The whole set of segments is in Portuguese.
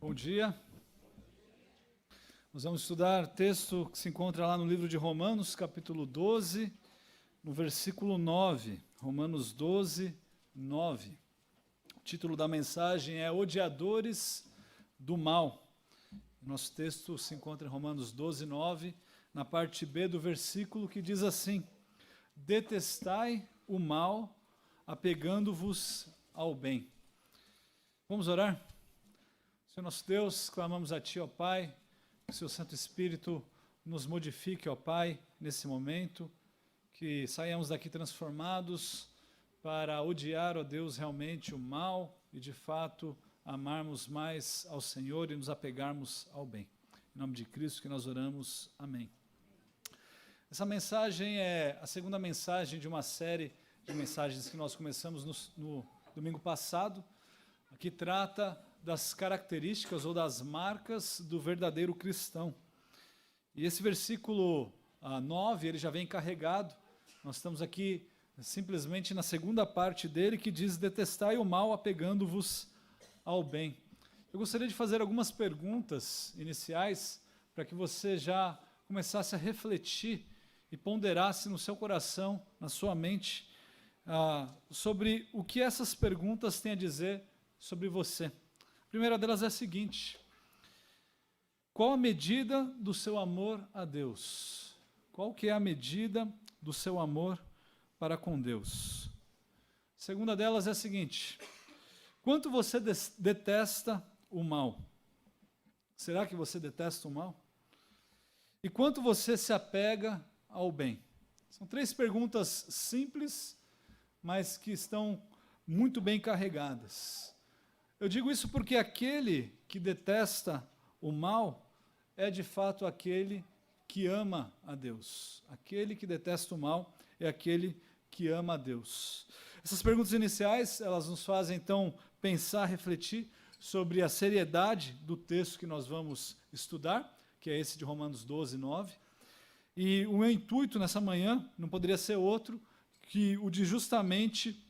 Bom dia. Nós vamos estudar texto que se encontra lá no livro de Romanos, capítulo 12, no versículo 9. Romanos 12, 9. O título da mensagem é Odiadores do Mal. Nosso texto se encontra em Romanos 12, 9, na parte B do versículo, que diz assim: Detestai o mal, apegando-vos ao bem. Vamos orar? Senhor nosso Deus, clamamos a Ti, ó Pai, que o Seu Santo Espírito nos modifique, ó Pai, nesse momento, que saiamos daqui transformados para odiar, ó Deus, realmente o mal e, de fato, amarmos mais ao Senhor e nos apegarmos ao bem. Em nome de Cristo que nós oramos. Amém. Essa mensagem é a segunda mensagem de uma série de mensagens que nós começamos no domingo passado, que trata das características ou das marcas do verdadeiro cristão. E esse versículo 9, ele já vem carregado. Nós estamos aqui simplesmente na segunda parte dele, que diz: detestai o mal, apegando-vos ao bem. Eu gostaria de fazer algumas perguntas iniciais para que você já começasse a refletir e ponderasse no seu coração, na sua mente, sobre o que essas perguntas têm a dizer sobre você. A primeira delas é a seguinte: qual a medida do seu amor a Deus? Qual que é a medida do seu amor para com Deus? A segunda delas é a seguinte: quanto você detesta o mal? Será que você detesta o mal? E quanto você se apega ao bem? São três perguntas simples, mas que estão muito bem carregadas. Eu digo isso porque aquele que detesta o mal é de fato aquele que ama a Deus. Aquele que detesta o mal é aquele que ama a Deus. Essas perguntas iniciais, elas nos fazem então pensar, refletir sobre a seriedade do texto que nós vamos estudar, que é esse de Romanos 12, 9. E o meu intuito nessa manhã não poderia ser outro que o de justamente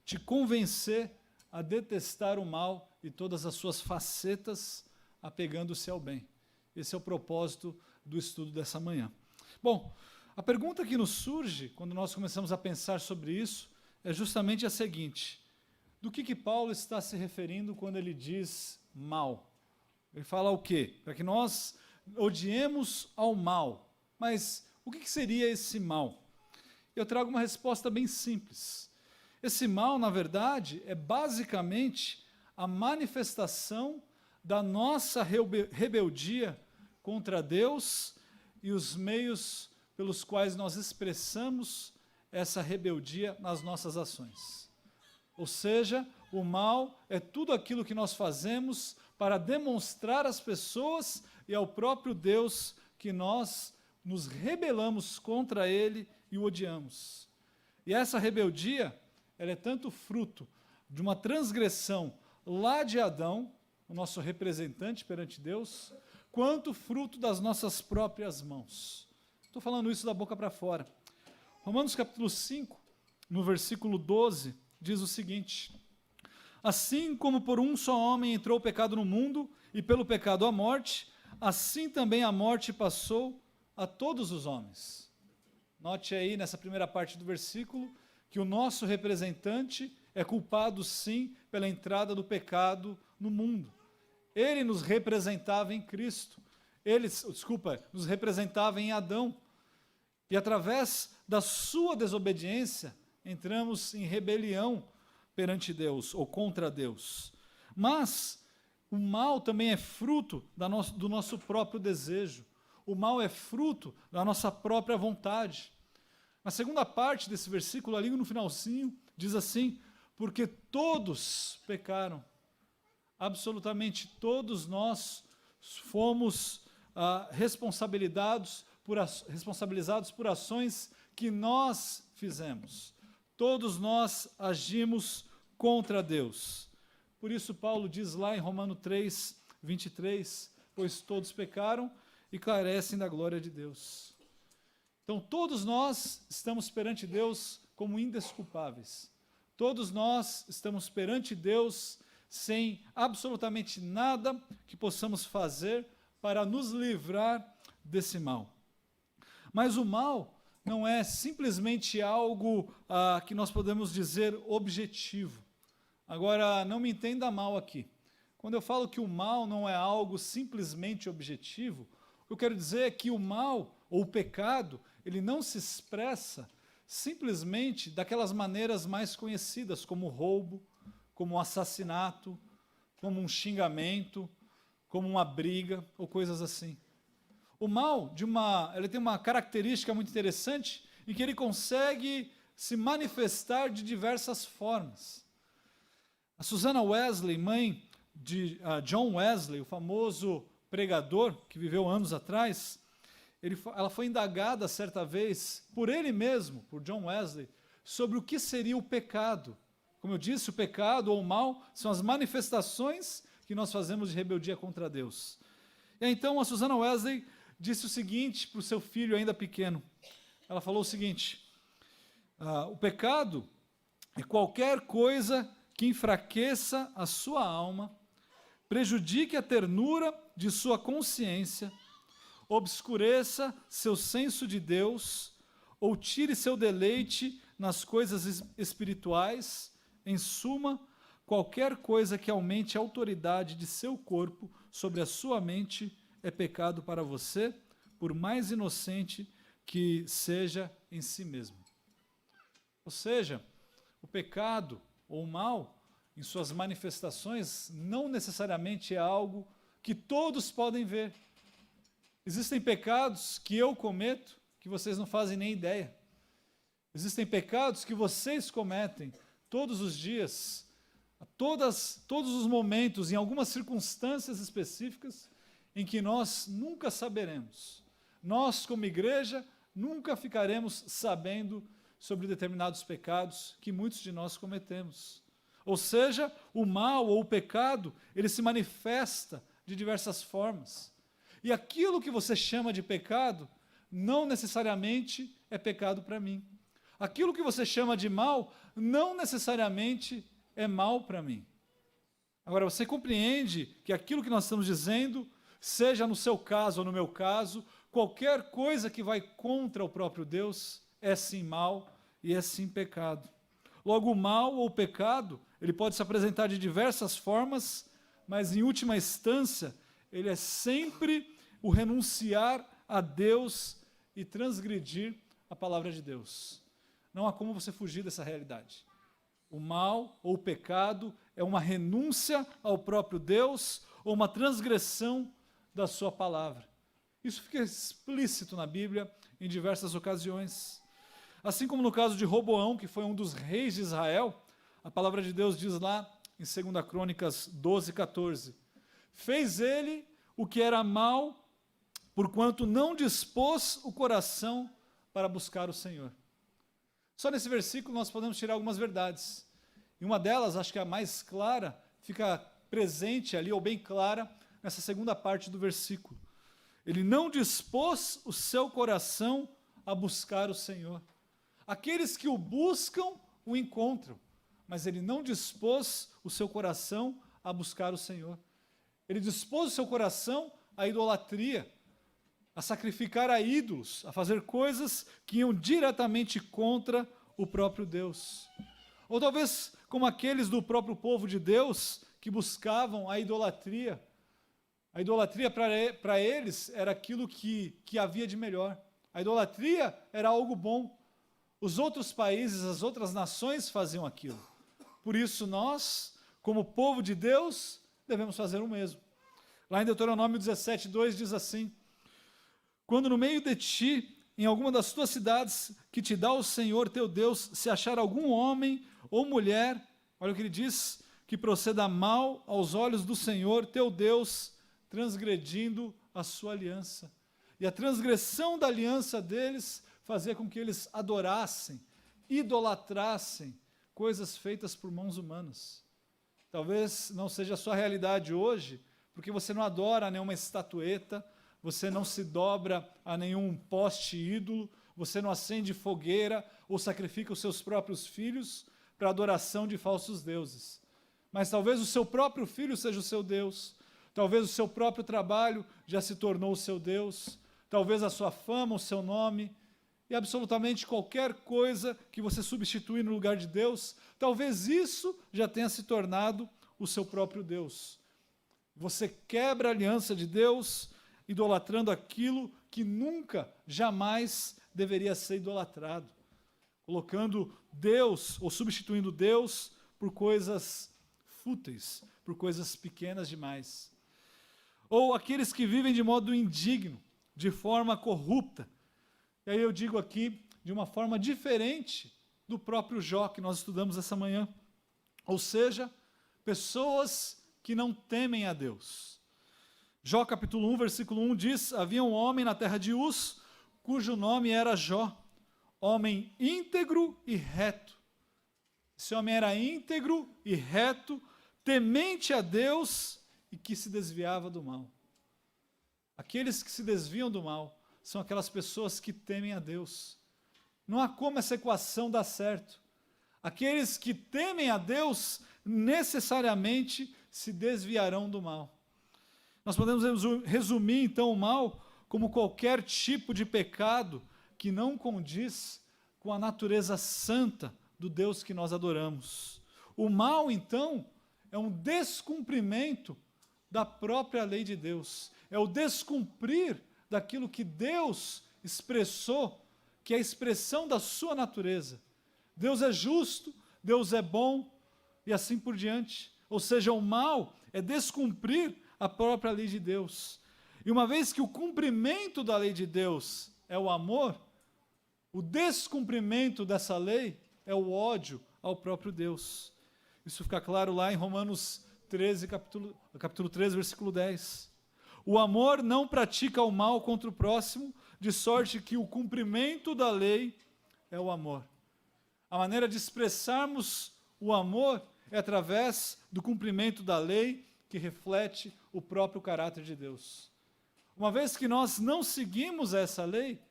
te convencer a detestar o mal e todas as suas facetas, apegando-se ao bem. Esse é o propósito do estudo dessa manhã. Bom, a pergunta que nos surge quando nós começamos a pensar sobre isso é justamente a seguinte: do que Paulo está se referindo quando ele diz mal? Ele fala o quê? Para que nós odiemos ao mal. Mas o que seria esse mal? Eu trago uma resposta bem simples. Esse mal, na verdade, é basicamente a manifestação da nossa rebeldia contra Deus e os meios pelos quais nós expressamos essa rebeldia nas nossas ações. Ou seja, o mal é tudo aquilo que nós fazemos para demonstrar às pessoas e ao próprio Deus que nós nos rebelamos contra Ele e o odiamos. E essa rebeldia, ela é tanto fruto de uma transgressão lá de Adão, o nosso representante perante Deus, quanto fruto das nossas próprias mãos. Estou falando isso da boca para fora. Romanos capítulo 5, no versículo 12, diz o seguinte: assim como por um só homem entrou o pecado no mundo, e pelo pecado a morte, assim também a morte passou a todos os homens. Note aí nessa primeira parte do versículo que o nosso representante é culpado sim pela entrada do pecado no mundo. Ele nos representava em Cristo. Nos representava em Adão. E através da sua desobediência, entramos em rebelião perante Deus, ou contra Deus. Mas o mal também é fruto do nosso próprio desejo. O mal é fruto da nossa própria vontade. Na segunda parte desse versículo, ali no finalzinho, diz assim: porque todos pecaram. Absolutamente todos nós fomos responsabilizados por ações que nós fizemos. Todos nós agimos contra Deus. Por isso Paulo diz lá em Romanos 3, 23, pois todos pecaram e carecem da glória de Deus. Então todos nós estamos perante Deus como indesculpáveis. Todos nós estamos perante Deus sem absolutamente nada que possamos fazer para nos livrar desse mal. Mas o mal não é simplesmente algo que nós podemos dizer objetivo. Agora, não me entenda mal aqui. Quando eu falo que o mal não é algo simplesmente objetivo, o que eu quero dizer é que o mal, ou o pecado, ele não se expressa simplesmente daquelas maneiras mais conhecidas, como roubo, como um assassinato, como um xingamento, como uma briga, ou coisas assim. O mal, ele tem uma característica muito interessante, em que ele consegue se manifestar de diversas formas. A Susannah Wesley, mãe de John Wesley, o famoso pregador que viveu anos atrás, ela foi indagada certa vez por ele mesmo, por John Wesley, sobre o que seria o pecado. Como eu disse, o pecado ou o mal são as manifestações que nós fazemos de rebeldia contra Deus. E então a Susannah Wesley disse o seguinte para o seu filho ainda pequeno. Ela falou o seguinte: o pecado é qualquer coisa que enfraqueça a sua alma, prejudique a ternura de sua consciência, obscureça seu senso de Deus, ou tire seu deleite nas coisas espirituais, em suma, qualquer coisa que aumente a autoridade de seu corpo sobre a sua mente é pecado para você, por mais inocente que seja em si mesmo. Ou seja, o pecado ou o mal, em suas manifestações, não necessariamente é algo que todos podem ver. Existem pecados que eu cometo que vocês não fazem nem ideia. Existem pecados que vocês cometem todos os dias, todos os momentos, em algumas circunstâncias específicas, em que nós nunca saberemos. Nós, como igreja, nunca ficaremos sabendo sobre determinados pecados que muitos de nós cometemos. Ou seja, o mal ou o pecado, ele se manifesta de diversas formas. E aquilo que você chama de pecado, não necessariamente é pecado para mim. Aquilo que você chama de mal, não necessariamente é mal para mim. Agora, você compreende que aquilo que nós estamos dizendo, seja no seu caso ou no meu caso, qualquer coisa que vai contra o próprio Deus é sim mal e é sim pecado. Logo, o mal ou o pecado, ele pode se apresentar de diversas formas, mas em última instância, ele é sempre o renunciar a Deus e transgredir a palavra de Deus. Não há como você fugir dessa realidade. O mal ou o pecado é uma renúncia ao próprio Deus ou uma transgressão da sua palavra. Isso fica explícito na Bíblia em diversas ocasiões. Assim como no caso de Roboão, que foi um dos reis de Israel, a palavra de Deus diz lá em 2 Crônicas 12:14, fez ele o que era mal, porquanto não dispôs o coração para buscar o Senhor. Só nesse versículo nós podemos tirar algumas verdades. E uma delas, acho que a mais clara, fica presente ali, ou bem clara, nessa segunda parte do versículo. Ele não dispôs o seu coração a buscar o Senhor. Aqueles que o buscam, o encontram, mas ele não dispôs o seu coração a buscar o Senhor. Ele dispôs o seu coração à idolatria, a sacrificar a ídolos, a fazer coisas que iam diretamente contra o próprio Deus. Ou talvez como aqueles do próprio povo de Deus que buscavam a idolatria. A idolatria para eles era aquilo que havia de melhor. A idolatria era algo bom. Os outros países, as outras nações faziam aquilo. Por isso nós, como povo de Deus, devemos fazer o mesmo. Lá em Deuteronômio 17:2 diz assim: quando no meio de ti, em alguma das tuas cidades que te dá o Senhor teu Deus, se achar algum homem ou mulher, olha o que ele diz, que proceda mal aos olhos do Senhor teu Deus, transgredindo a sua aliança. E a transgressão da aliança deles fazia com que eles adorassem, idolatrassem coisas feitas por mãos humanas. Talvez não seja a sua realidade hoje, porque você não adora nenhuma estatueta, você não se dobra a nenhum poste ídolo, você não acende fogueira ou sacrifica os seus próprios filhos para adoração de falsos deuses. mas talvez o seu próprio filho seja o seu Deus, talvez o seu próprio trabalho já se tornou o seu Deus, talvez a sua fama, o seu nome, e absolutamente qualquer coisa que você substituir no lugar de Deus, talvez isso já tenha se tornado o seu próprio Deus. Você quebra a aliança de Deus, idolatrando aquilo que nunca, jamais deveria ser idolatrado, colocando Deus, ou substituindo Deus, por coisas fúteis, por coisas pequenas demais. Ou aqueles que vivem de modo indigno, de forma corrupta. E aí eu digo aqui, de uma forma diferente do próprio Jó, que nós estudamos essa manhã. Ou seja, pessoas que não temem a Deus. Jó capítulo 1, versículo 1 diz: havia um homem na terra de Uz, cujo nome era Jó, homem íntegro e reto. Esse homem era íntegro e reto, temente a Deus e que se desviava do mal. Aqueles que se desviam do mal são aquelas pessoas que temem a Deus. Não há como essa equação dar certo. Aqueles que temem a Deus necessariamente se desviarão do mal. Nós podemos resumir então o mal como qualquer tipo de pecado que não condiz com a natureza santa do Deus que nós adoramos. O mal, então, é um descumprimento da própria lei de Deus. É o descumprir daquilo que Deus expressou, que é a expressão da sua natureza. Deus é justo, Deus é bom, e assim por diante. Ou seja, o mal é descumprir a própria lei de Deus. E uma vez que o cumprimento da lei de Deus é o amor, o descumprimento dessa lei é o ódio ao próprio Deus. Isso fica claro lá em Romanos 13, capítulo 13, versículo 10. O amor não pratica o mal contra o próximo, de sorte que o cumprimento da lei é o amor. A maneira de expressarmos o amor é através do cumprimento da lei, que reflete o próprio caráter de Deus. Uma vez que nós não seguimos essa lei,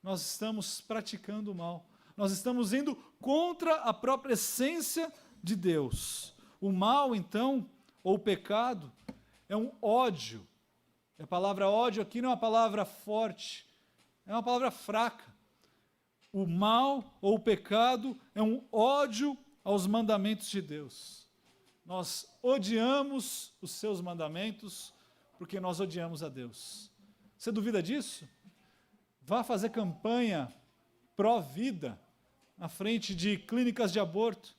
nós estamos praticando o mal. Nós estamos indo contra a própria essência de Deus. O mal, então, ou o pecado, é um ódio. A palavra ódio aqui não é uma palavra forte, é uma palavra fraca. O mal ou o pecado é um ódio aos mandamentos de Deus. Nós odiamos os seus mandamentos porque nós odiamos a Deus. Você duvida disso? Vá fazer campanha pró-vida na frente de clínicas de aborto.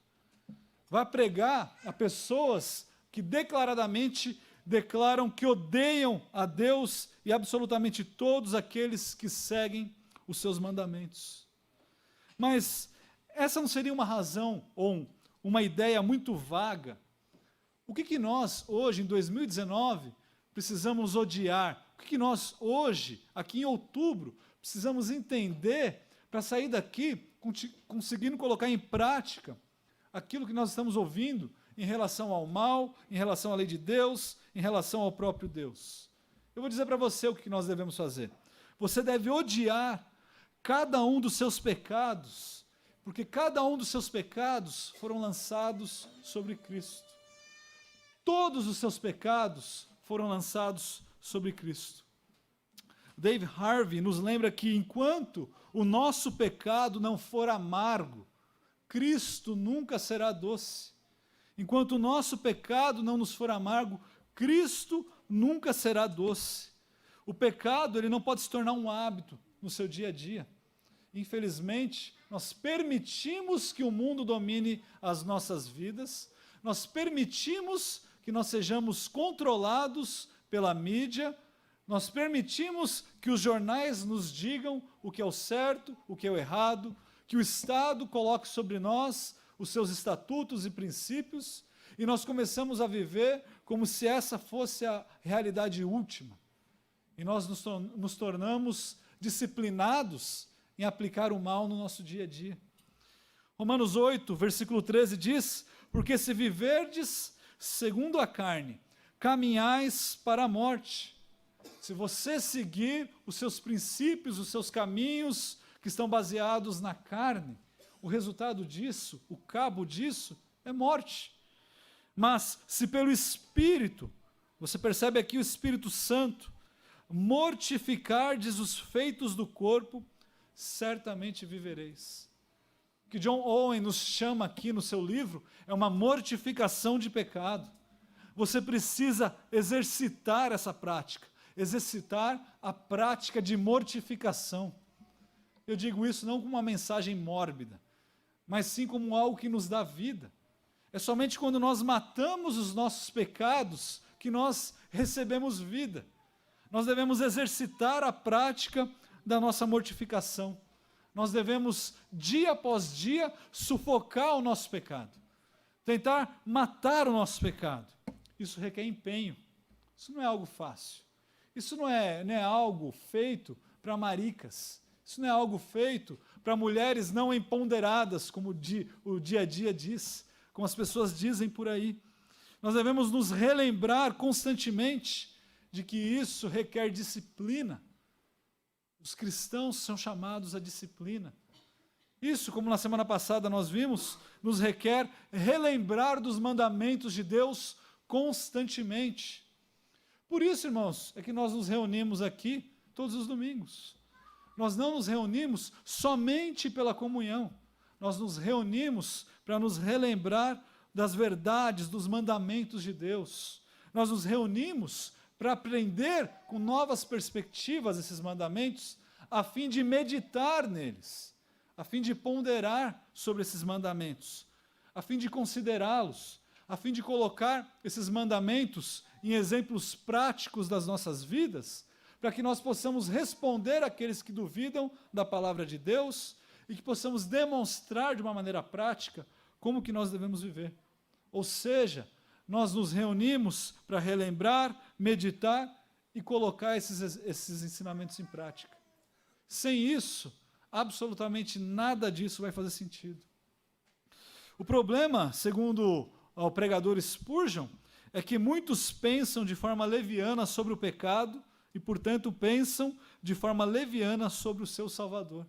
Vá pregar a pessoas que declaradamente declaram que odeiam a Deus e absolutamente todos aqueles que seguem os seus mandamentos. Mas essa não seria uma razão ou uma ideia muito vaga? O que nós, hoje, em 2019, precisamos odiar? O que nós, hoje, aqui em outubro, precisamos entender para sair daqui conseguindo colocar em prática aquilo que nós estamos ouvindo em relação ao mal, em relação à lei de Deus, em relação ao próprio Deus? Eu vou dizer para você o que nós devemos fazer. Você deve odiar cada um dos seus pecados, porque cada um dos seus pecados foram lançados sobre Cristo. Todos os seus pecados foram lançados sobre Cristo. Dave Harvey nos lembra que enquanto o nosso pecado não for amargo, Cristo nunca será doce. Enquanto o nosso pecado não nos for amargo, Cristo nunca será doce. O pecado, ele não pode se tornar um hábito no seu dia a dia. Infelizmente, nós permitimos que o mundo domine as nossas vidas, nós permitimos que nós sejamos controlados pela mídia, nós permitimos que os jornais nos digam o que é o certo, o que é o errado, que o Estado coloque sobre nós os seus estatutos e princípios, e nós começamos a viver como se essa fosse a realidade última. E nós nos tornamos disciplinados em aplicar o mal no nosso dia a dia. Romanos 8, versículo 13 diz: porque se viverdes segundo a carne, caminhais para a morte. Se você seguir os seus princípios, os seus caminhos que estão baseados na carne, o resultado disso, o cabo disso, é morte. Mas se pelo Espírito, você percebe aqui o Espírito Santo, mortificardes os feitos do corpo, certamente vivereis. O que John Owen nos chama aqui no seu livro é uma mortificação de pecado. Você precisa exercitar essa prática, exercitar a prática de mortificação. Eu digo isso não como uma mensagem mórbida, mas sim como algo que nos dá vida. É somente quando nós matamos os nossos pecados que nós recebemos vida. Nós devemos exercitar a prática da nossa mortificação. Nós devemos, dia após dia, sufocar o nosso pecado. Tentar matar o nosso pecado. Isso requer empenho. Isso não é algo fácil. Isso não é algo feito para maricas. Isso não é algo feito para mulheres não empoderadas, como o dia a dia diz, como as pessoas dizem por aí. Nós devemos nos relembrar constantemente de que isso requer disciplina. Os cristãos são chamados à disciplina. Isso, como na semana passada nós vimos, nos requer relembrar dos mandamentos de Deus constantemente. Por isso, irmãos, é que nós nos reunimos aqui todos os domingos. Nós não nos reunimos somente pela comunhão. Nós nos reunimos para nos relembrar das verdades, dos mandamentos de Deus. Nós nos reunimos para aprender com novas perspectivas esses mandamentos, a fim de meditar neles, a fim de ponderar sobre esses mandamentos, a fim de considerá-los, a fim de colocar esses mandamentos em exemplos práticos das nossas vidas, para que nós possamos responder àqueles que duvidam da palavra de Deus e que possamos demonstrar de uma maneira prática como que nós devemos viver. Ou seja, nós nos reunimos para relembrar, meditar e colocar esses ensinamentos em prática. Sem isso, absolutamente nada disso vai fazer sentido. O problema, segundo o pregador Spurgeon, é que muitos pensam de forma leviana sobre o pecado e, portanto, pensam de forma leviana sobre o seu Salvador.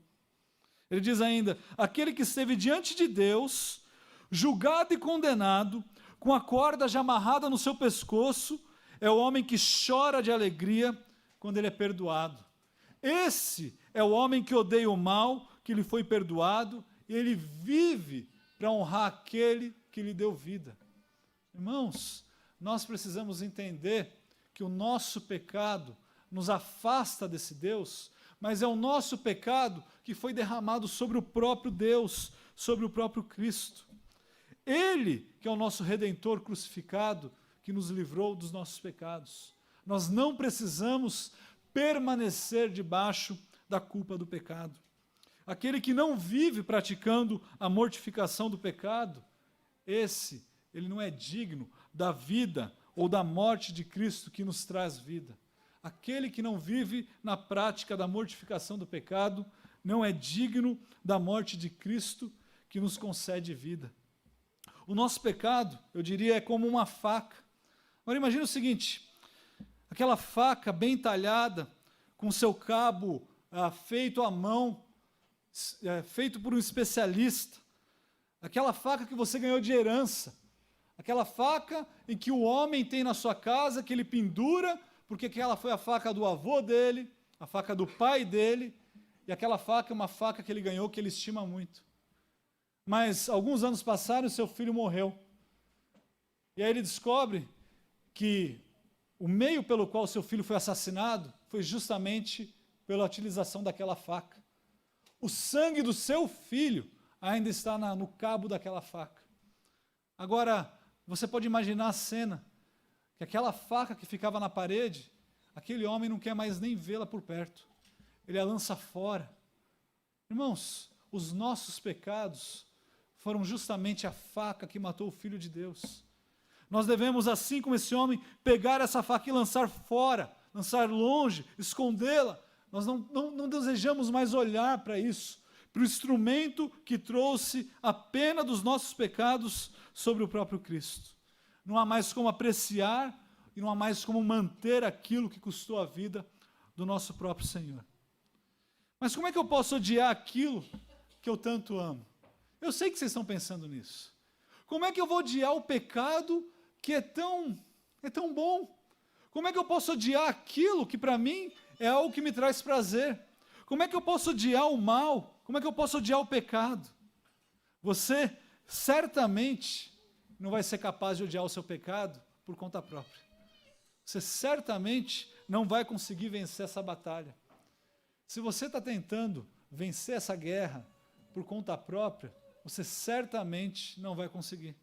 Ele diz ainda: aquele que esteve diante de Deus, julgado e condenado, com a corda já amarrada no seu pescoço, é o homem que chora de alegria quando ele é perdoado. Esse é o homem que odeia o mal, que lhe foi perdoado, e ele vive para honrar aquele que lhe deu vida. Irmãos, nós precisamos entender que o nosso pecado nos afasta desse Deus, mas é o nosso pecado que foi derramado sobre o próprio Deus, sobre o próprio Cristo. Ele, que é o nosso Redentor crucificado, que nos livrou dos nossos pecados. Nós não precisamos permanecer debaixo da culpa do pecado. Aquele que não vive praticando a mortificação do pecado, ele não é digno da vida ou da morte de Cristo que nos traz vida. Aquele que não vive na prática da mortificação do pecado, não é digno da morte de Cristo que nos concede vida. O nosso pecado, eu diria, é como uma faca. Agora imagine o seguinte, aquela faca bem talhada, com seu cabo feito à mão, feito por um especialista, aquela faca que você ganhou de herança, aquela faca em que o homem tem na sua casa, que ele pendura, porque aquela foi a faca do avô dele, a faca do pai dele, e aquela faca é uma faca que ele ganhou, que ele estima muito. Mas alguns anos passaram e seu filho morreu. E aí ele descobre que o meio pelo qual seu filho foi assassinado foi justamente pela utilização daquela faca. O sangue do seu filho ainda está no cabo daquela faca. Agora, você pode imaginar a cena, que aquela faca que ficava na parede, aquele homem não quer mais nem vê-la por perto. Ele a lança fora. Irmãos, os nossos pecados foram justamente a faca que matou o Filho de Deus. Nós devemos, assim como esse homem, pegar essa faca e lançar fora, lançar longe, escondê-la. Nós não desejamos mais olhar para isso, para o instrumento que trouxe a pena dos nossos pecados sobre o próprio Cristo. Não há mais como apreciar e não há mais como manter aquilo que custou a vida do nosso próprio Senhor. Mas como é que eu posso odiar aquilo que eu tanto amo? Eu sei que vocês estão pensando nisso. Como é que eu vou odiar o pecado que é tão bom? Como é que eu posso odiar aquilo que para mim é algo que me traz prazer? Como é que eu posso odiar o mal? Como é que eu posso odiar o pecado? Você certamente não vai ser capaz de odiar o seu pecado por conta própria. Você certamente não vai conseguir vencer essa batalha. Se você está tentando vencer essa guerra por conta própria, você certamente não vai conseguir.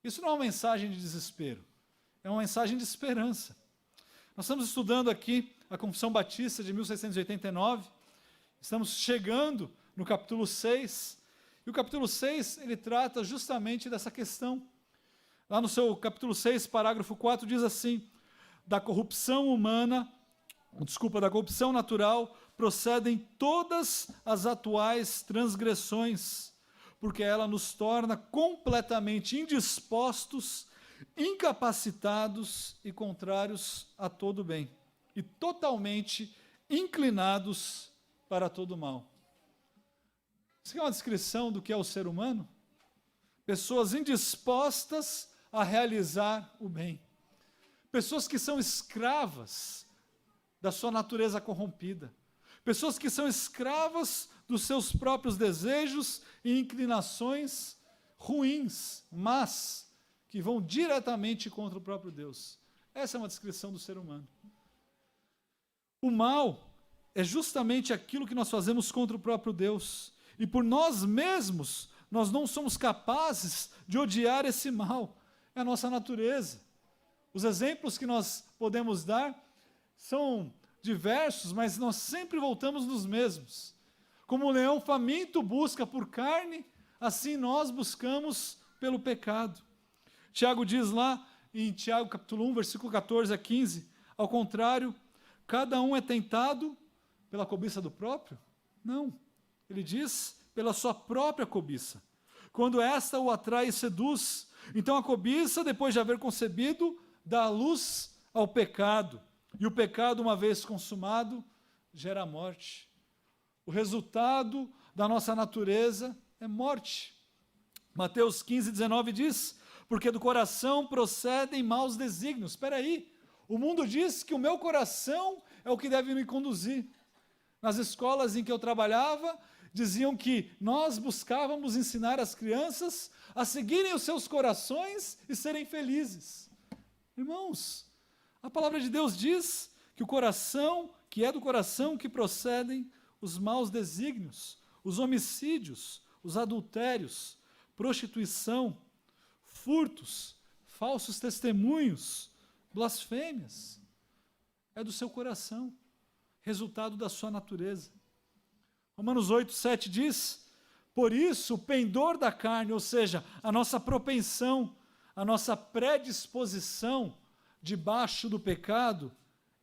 Isso não é uma mensagem de desespero, é uma mensagem de esperança. Nós estamos estudando aqui a Confissão Batista de 1689, estamos chegando no capítulo 6, e o capítulo 6, ele trata justamente dessa questão. Lá no seu capítulo 6, parágrafo 4, diz assim: da corrupção natural, procedem todas as atuais transgressões, porque ela nos torna completamente indispostos, incapacitados e contrários a todo bem, e totalmente inclinados para todo mal. Isso é uma descrição do que é o ser humano? Pessoas indispostas a realizar o bem. Pessoas que são escravas da sua natureza corrompida. Pessoas que são escravas dos seus próprios desejos e inclinações ruins, mas que vão diretamente contra o próprio Deus. Essa é uma descrição do ser humano. O mal é justamente aquilo que nós fazemos contra o próprio Deus. E por nós mesmos, nós não somos capazes de odiar esse mal. É a nossa natureza. Os exemplos que nós podemos dar são diversos, mas nós sempre voltamos nos mesmos. Como o leão faminto busca por carne, assim nós buscamos pelo pecado. Tiago diz lá em Tiago capítulo 1, versículo 14 a 15, ao contrário, cada um é tentado pela cobiça do próprio? Não. Ele diz pela sua própria cobiça. Quando esta o atrai e seduz, então a cobiça, depois de haver concebido, dá luz ao pecado. E o pecado, uma vez consumado, gera morte. O resultado da nossa natureza é morte. Mateus 15, 19 diz: porque do coração procedem maus desígnios. Espera aí, o mundo diz que o meu coração é o que deve me conduzir. Nas escolas em que eu trabalhava, diziam que nós buscávamos ensinar as crianças a seguirem os seus corações e serem felizes. Irmãos, a palavra de Deus diz que o coração, que é do coração que procedem os maus desígnios, os homicídios, os adultérios, prostituição, furtos, falsos testemunhos, blasfêmias. É do seu coração, resultado da sua natureza. Romanos 8, 7 diz: por isso o pendor da carne, ou seja, a nossa propensão, a nossa predisposição debaixo do pecado,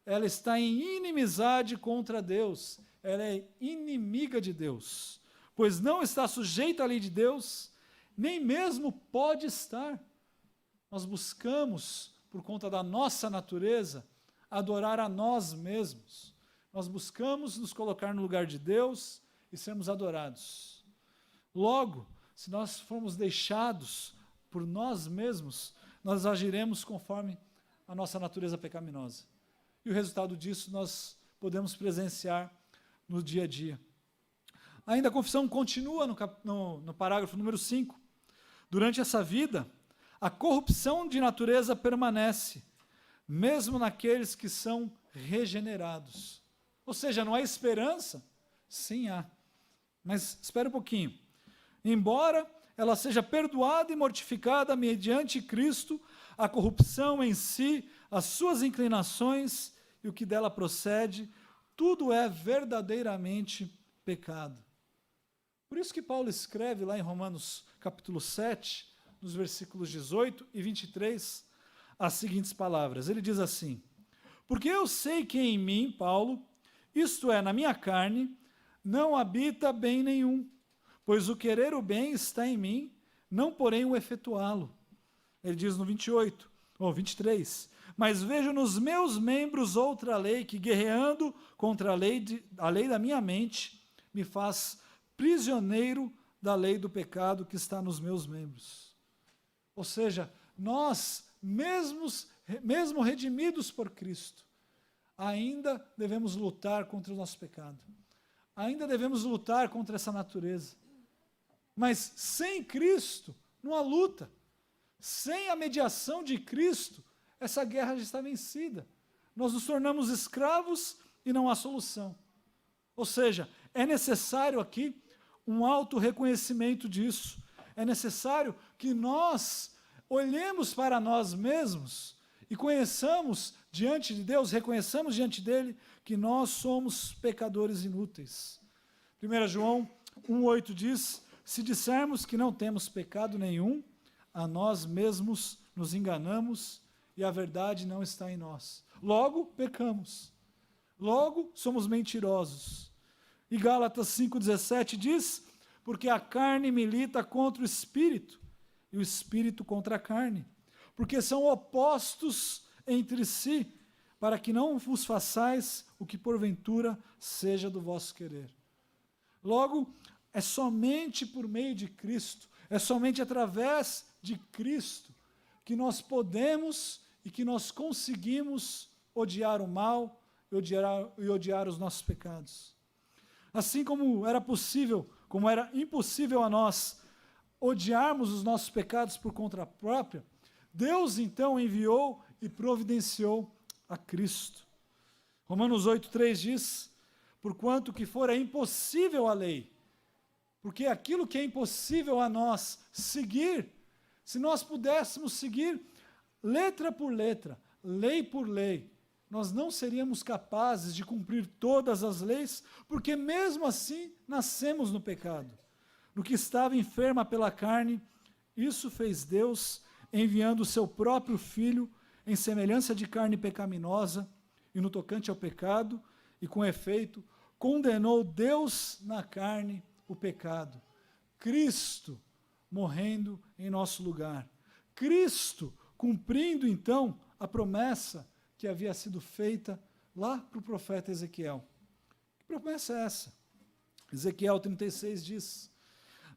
ela está em inimizade contra Deus, ela é inimiga de Deus, pois não está sujeita à lei de Deus, nem mesmo pode estar. Nós buscamos, por conta da nossa natureza, adorar a nós mesmos. Nós buscamos nos colocar no lugar de Deus e sermos adorados. Logo, se nós formos deixados por nós mesmos, nós agiremos conforme a nossa natureza pecaminosa. E o resultado disso nós podemos presenciar no dia a dia. Ainda a confissão continua no parágrafo número 5. Durante essa vida, a corrupção de natureza permanece, mesmo naqueles que são regenerados. Ou seja, não há esperança? Sim, há. Mas espera um pouquinho. Embora ela seja perdoada e mortificada mediante Cristo, a corrupção em si, as suas inclinações e o que dela procede, tudo é verdadeiramente pecado. Por isso que Paulo escreve lá em Romanos capítulo 7, nos versículos 18 e 23, as seguintes palavras. Ele diz assim: porque eu sei que em mim, Paulo, isto é, na minha carne, não habita bem nenhum, pois o querer o bem está em mim, não porém o efetuá-lo. Ele diz no 23, mas vejo nos meus membros outra lei que, guerreando contra a lei da minha mente, me faz prisioneiro da lei do pecado que está nos meus membros. Ou seja, nós mesmo redimidos por Cristo, ainda devemos lutar contra o nosso pecado. Ainda devemos lutar contra essa natureza. Mas sem Cristo, não há luta. Sem a mediação de Cristo, essa guerra já está vencida. Nós nos tornamos escravos e não há solução. Ou seja, é necessário aqui um auto-reconhecimento disso. É necessário que nós olhemos para nós mesmos e conheçamos diante de Deus, reconheçamos diante dele que nós somos pecadores inúteis. 1 João 1,8 diz: se dissermos que não temos pecado nenhum, a nós mesmos nos enganamos e a verdade não está em nós. Logo, pecamos. Logo, somos mentirosos. E Gálatas 5,17 diz: porque a carne milita contra o espírito, e o espírito contra a carne, porque são opostos entre si, para que não vos façais o que porventura seja do vosso querer. Logo, é somente por meio de Cristo, é somente através de Cristo que nós podemos e que nós conseguimos odiar o mal e odiar os nossos pecados. Assim como era impossível a nós odiarmos os nossos pecados por conta própria, Deus então enviou e providenciou a Cristo. Romanos 8,3 diz: porquanto que fora impossível a lei, porque aquilo que é impossível a nós seguir, se nós pudéssemos seguir letra por letra, lei por lei, nós não seríamos capazes de cumprir todas as leis, porque mesmo assim nascemos no pecado. No que estava enferma pela carne, isso fez Deus, enviando o seu próprio Filho em semelhança de carne pecaminosa, e no tocante ao pecado, e com efeito, condenou Deus na carne o pecado. Cristo morrendo em nosso lugar. Cristo cumprindo então a promessa que havia sido feita lá para o profeta Ezequiel. Que promessa é essa? Ezequiel 36 diz: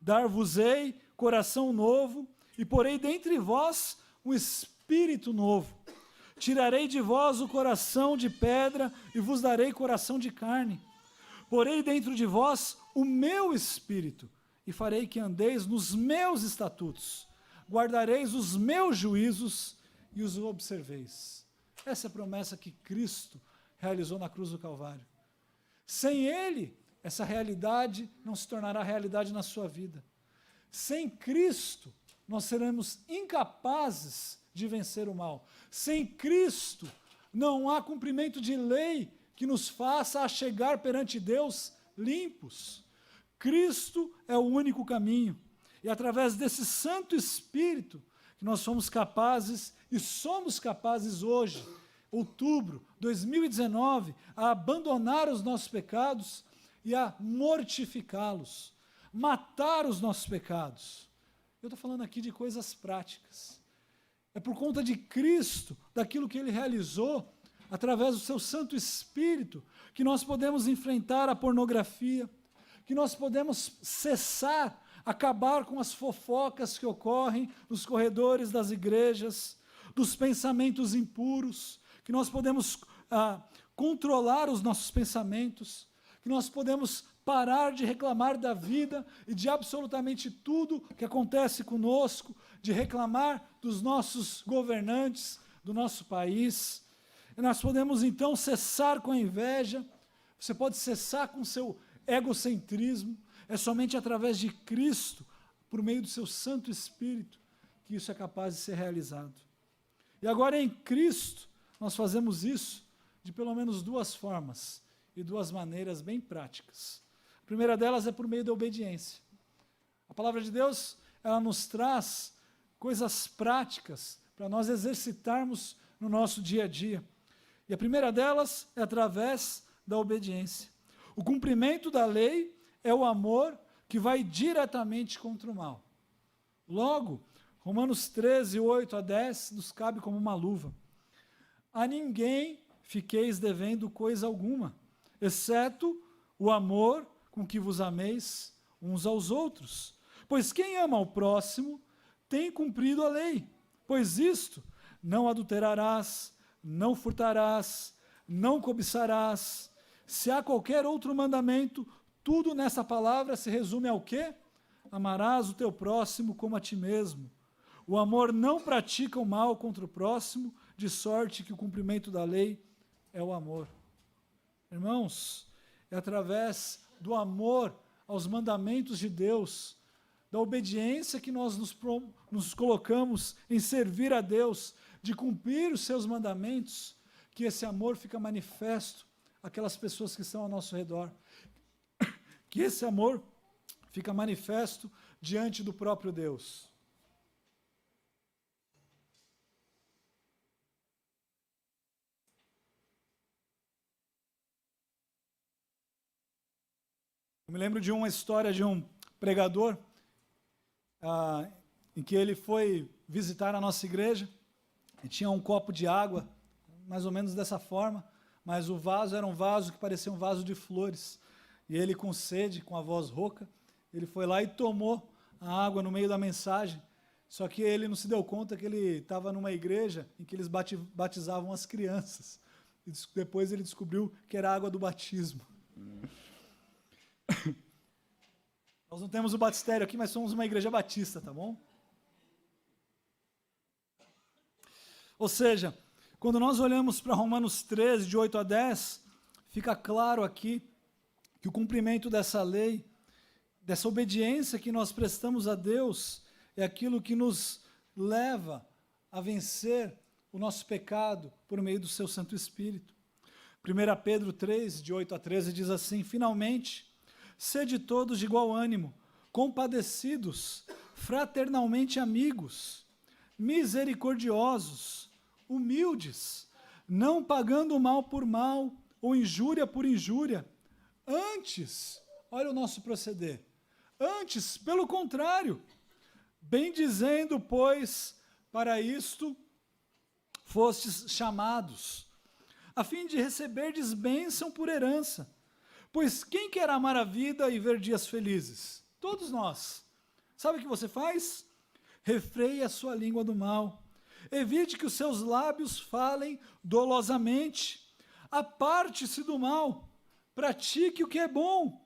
dar-vos-ei coração novo, e porei dentre vós um espírito novo. Tirarei de vós o coração de pedra, e vos darei coração de carne. Porei dentro de vós o meu espírito, e farei que andeis nos meus estatutos. Guardareis os meus juízos, e os observeis. Essa é a promessa que Cristo realizou na cruz do Calvário. Sem Ele, essa realidade não se tornará realidade na sua vida. Sem Cristo, nós seremos incapazes de vencer o mal. Sem Cristo, não há cumprimento de lei que nos faça chegar perante Deus limpos. Cristo é o único caminho. E através desse Santo Espírito, que nós somos capazes, e somos capazes hoje, outubro de 2019, a abandonar os nossos pecados e a mortificá-los, matar os nossos pecados. Eu estou falando aqui de coisas práticas. É por conta de Cristo, daquilo que Ele realizou, através do seu Santo Espírito, que nós podemos enfrentar a pornografia, que nós podemos cessar, acabar com as fofocas que ocorrem nos corredores das igrejas, dos pensamentos impuros, que nós podemos controlar os nossos pensamentos, que nós podemos parar de reclamar da vida e de absolutamente tudo que acontece conosco, de reclamar dos nossos governantes, do nosso país. E nós podemos então cessar com a inveja, você pode cessar com o seu egocentrismo. É somente através de Cristo, por meio do seu Santo Espírito, que isso é capaz de ser realizado. E agora em Cristo, nós fazemos isso de pelo menos duas formas e duas maneiras bem práticas. A primeira delas é por meio da obediência. A palavra de Deus, ela nos traz coisas práticas para nós exercitarmos no nosso dia a dia. E a primeira delas é através da obediência. O cumprimento da lei é o amor que vai diretamente contra o mal. Logo, Romanos 13, 8 a 10, nos cabe como uma luva. A ninguém fiqueis devendo coisa alguma, exceto o amor com que vos ameis uns aos outros. Pois quem ama ao próximo tem cumprido a lei. Pois isto não adulterarás, não furtarás, não cobiçarás. Se há qualquer outro mandamento, tudo nessa palavra se resume ao quê? Amarás o teu próximo como a ti mesmo. O amor não pratica o mal contra o próximo, de sorte que o cumprimento da lei é o amor. Irmãos, é através do amor aos mandamentos de Deus, da obediência que nós nos colocamos em servir a Deus, de cumprir os seus mandamentos, que esse amor fica manifesto àquelas pessoas que estão ao nosso redor. Que esse amor fica manifesto diante do próprio Deus. Eu me lembro de uma história de um pregador, em que ele foi visitar a nossa igreja, e tinha um copo de água, mais ou menos dessa forma, mas o vaso era um vaso que parecia um vaso de flores. E ele, com sede, com a voz rouca, ele foi lá e tomou a água no meio da mensagem, só que ele não se deu conta que ele estava numa igreja em que eles batizavam as crianças. E depois ele descobriu que era a água do batismo. Nós não temos o batistério aqui, mas somos uma igreja batista, tá bom? Ou seja, quando nós olhamos para Romanos 13, de 8 a 10, fica claro aqui que o cumprimento dessa lei, dessa obediência que nós prestamos a Deus, é aquilo que nos leva a vencer o nosso pecado por meio do seu Santo Espírito. 1 Pedro 3, de 8 a 13, diz assim: finalmente, sede todos de igual ânimo, compadecidos, fraternalmente amigos, misericordiosos, humildes, não pagando mal por mal ou injúria por injúria. Antes, olha o nosso proceder, antes, pelo contrário, bendizendo, pois, para isto fostes chamados, a fim de receberdes bênção por herança. Pois quem quer amar a vida e ver dias felizes? Todos nós. Sabe o que você faz? Refreie a sua língua do mal. Evite que os seus lábios falem dolosamente. Aparte-se do mal. Pratique o que é bom.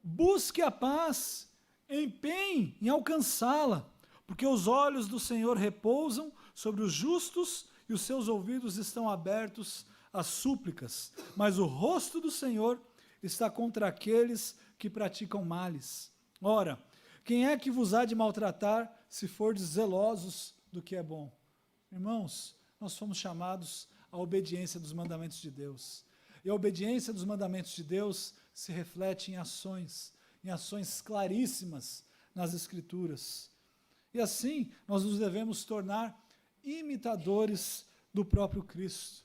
Busque a paz. Empenhe em alcançá-la. Porque os olhos do Senhor repousam sobre os justos e os seus ouvidos estão abertos às súplicas. Mas o rosto do Senhor está contra aqueles que praticam males. Ora, quem é que vos há de maltratar, se fordes zelosos do que é bom? Irmãos, nós fomos chamados à obediência dos mandamentos de Deus. E a obediência dos mandamentos de Deus se reflete em ações claríssimas nas Escrituras. E assim, nós nos devemos tornar imitadores do próprio Cristo.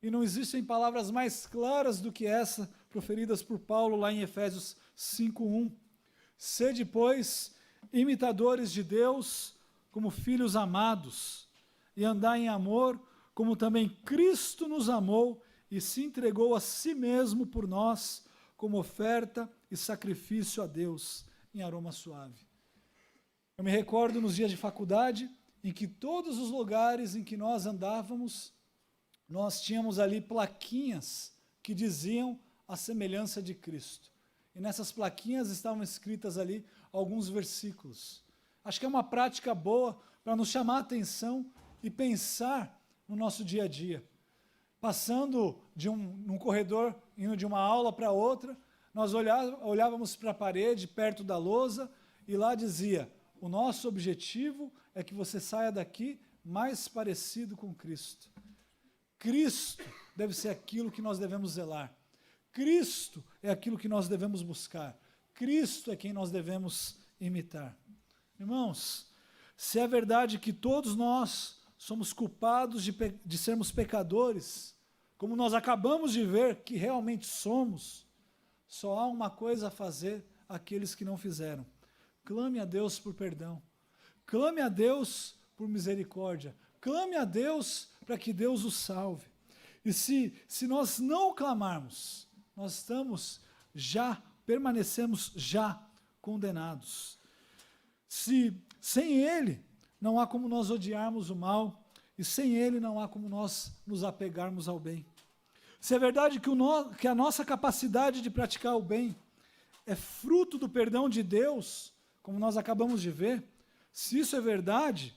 E não existem palavras mais claras do que essa, proferidas por Paulo lá em Efésios 5:1. Sede, pois, imitadores de Deus como filhos amados, e andai em amor, como também Cristo nos amou e se entregou a si mesmo por nós, como oferta e sacrifício a Deus, em aroma suave. Eu me recordo nos dias de faculdade, em que todos os lugares em que nós andávamos, nós tínhamos ali plaquinhas que diziam a semelhança de Cristo. E nessas plaquinhas estavam escritas ali alguns versículos. Acho que é uma prática boa para nos chamar a atenção e pensar no nosso dia a dia. Passando num corredor, indo de uma aula para outra, nós olhávamos para a parede, perto da lousa, e lá dizia: o nosso objetivo é que você saia daqui mais parecido com Cristo. Cristo deve ser aquilo que nós devemos zelar. Cristo é aquilo que nós devemos buscar. Cristo é quem nós devemos imitar. Irmãos, se é verdade que todos nós somos culpados de sermos pecadores, como nós acabamos de ver que realmente somos, só há uma coisa a fazer àqueles que não fizeram. Clame a Deus por perdão. Clame a Deus por misericórdia. Clame a Deus para que Deus o salve. E se nós não clamarmos, nós permanecemos já condenados. Sem Ele, não há como nós odiarmos o mal e sem Ele não há como nós nos apegarmos ao bem. Se é verdade que a nossa capacidade de praticar o bem é fruto do perdão de Deus, como nós acabamos de ver, se isso é verdade,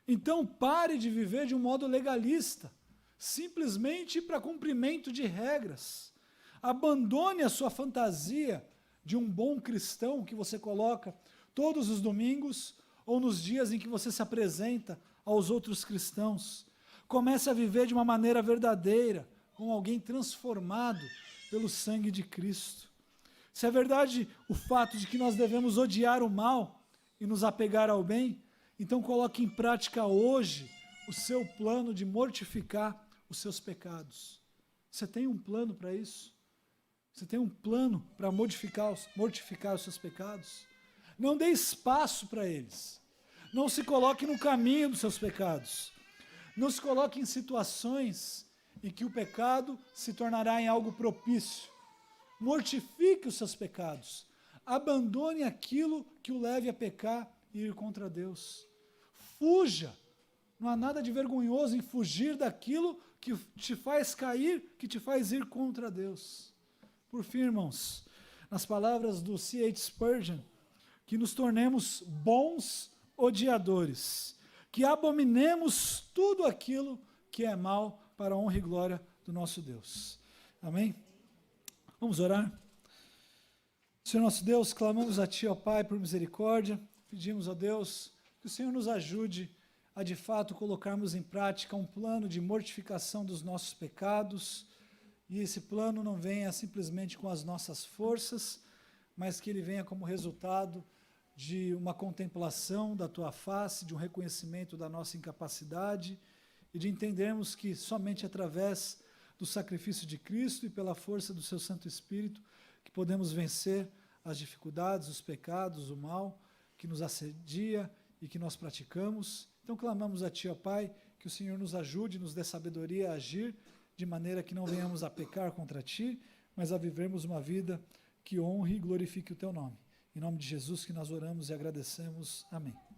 então pare de viver de um modo legalista, simplesmente para cumprimento de regras. Abandone a sua fantasia de um bom cristão que você coloca todos os domingos ou nos dias em que você se apresenta aos outros cristãos. Comece a viver de uma maneira verdadeira, como alguém transformado pelo sangue de Cristo. Se é verdade o fato de que nós devemos odiar o mal e nos apegar ao bem, então coloque em prática hoje o seu plano de mortificar os seus pecados. Você tem um plano para isso? Você tem um plano para mortificar os seus pecados? Não dê espaço para eles. Não se coloque no caminho dos seus pecados. Não se coloque em situações em que o pecado se tornará em algo propício. Mortifique os seus pecados. Abandone aquilo que o leve a pecar e ir contra Deus. Fuja. Não há nada de vergonhoso em fugir daquilo que te faz cair, que te faz ir contra Deus. Por fim, irmãos, nas palavras do C.H. Spurgeon, que nos tornemos bons odiadores, que abominemos tudo aquilo que é mal para a honra e glória do nosso Deus. Amém? Vamos orar? Senhor nosso Deus, clamamos a Ti, ó Pai, por misericórdia, pedimos a Deus que o Senhor nos ajude a de fato colocarmos em prática um plano de mortificação dos nossos pecados, e esse plano não venha simplesmente com as nossas forças, mas que ele venha como resultado de uma contemplação da Tua face, de um reconhecimento da nossa incapacidade e de entendermos que somente através do sacrifício de Cristo e pela força do Seu Santo Espírito que podemos vencer as dificuldades, os pecados, o mal que nos assedia e que nós praticamos. Então clamamos a Ti, ó Pai, que o Senhor nos ajude, nos dê sabedoria a agir de maneira que não venhamos a pecar contra Ti, mas a vivermos uma vida que honre e glorifique o Teu nome. Em nome de Jesus que nós oramos e agradecemos. Amém.